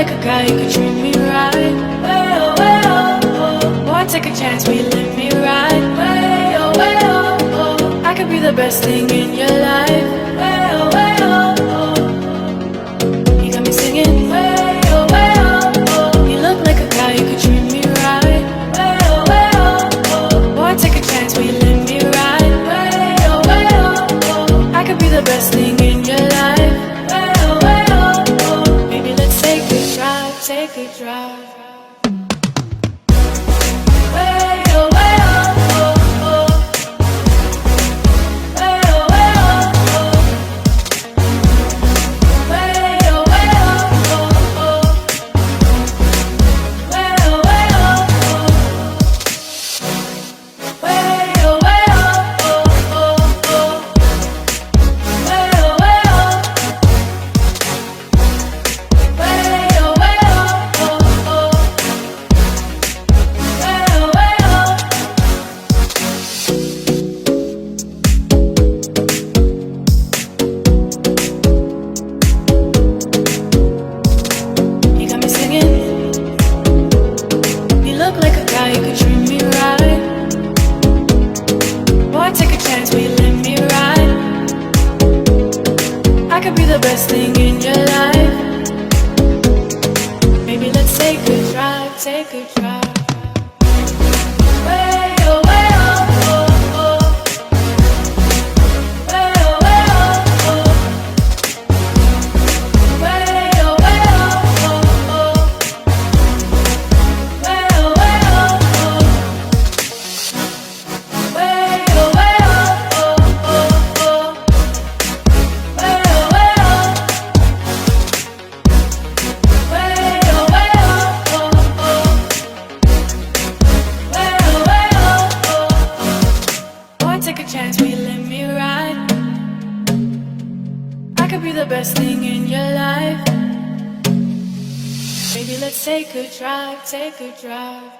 like a guy who could treat me right. Way oh, way oh, oh. Boy, take a chance, will you let me ride? Way oh, way oh, oh. I could be the best thing in your life. Way oh, way oh, oh. You got me singing. Way oh, way oh, oh. You look like a guy who could treat me right. Way oh, way oh, oh. Boy, take a chance, will you let me ride? Way oh, way oh, oh. I could be the best thing in your life. Way oh, way oh, oh. Maybe let's take a drive, take a drive. Take a drive.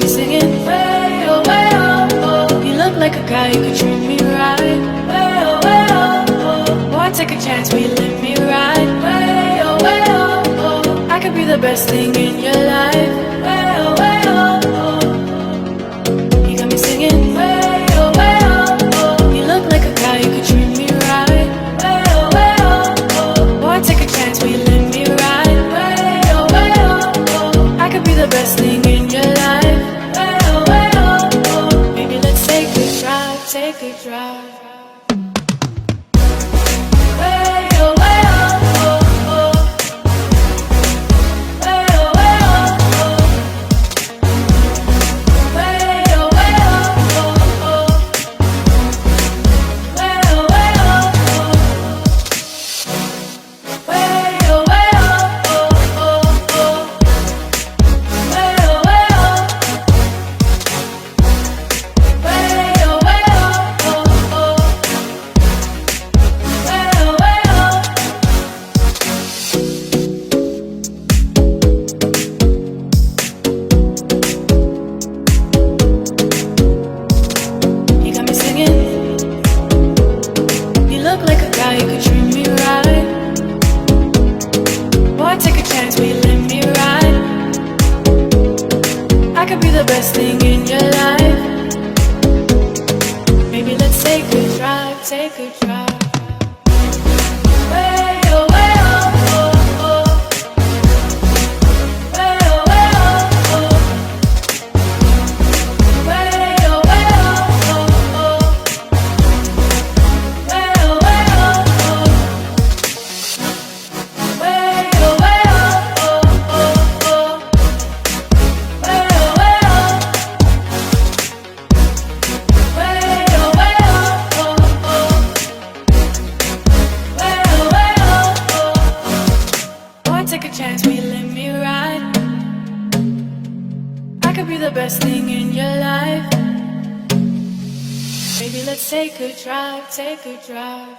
me singing way oh, way oh, oh. You look like a guy who could treat me right. Way oh, way oh, oh. Boy, take a chance, will you let me ride? Way oh, way oh, oh. I could be the best thing in your life. Way oh, way oh, oh. You got me singing way oh, way oh, oh. You look like a guy who could treat me right. Way oh, way oh, oh. Boy, take a chance, will you let me ride? Way oh, way oh, oh. I could be the best thing in your life. Way oh, way oh, oh. Maybe let's take a drive, take a drive. Way oh, way oh, oh, oh. Way oh, way oh, oh. Way oh, way oh, oh, oh. Way oh, way oh, oh. Way oh, way oh, oh, oh, oh. Way oh, way oh. Way oh, way oh, oh, oh. Way oh, way oh. You got me singing. You look like a guy who could treat me right. Boy, take a chance, will you let me ride? I could be the best thing in your life. Maybe let's take a drive, take a drive. Way oh, way oh, oh, oh. Way oh, way oh, oh. Way oh, way oh, oh, oh. Way oh, way oh, oh. Way oh, way oh, oh, oh, oh. Way oh, way oh. Way oh, way oh, oh, oh. Way oh, way oh, oh. Boy, take a chance, will you let me ride? I could be the best thing in your life. Maybe let's take a drive, take a drive.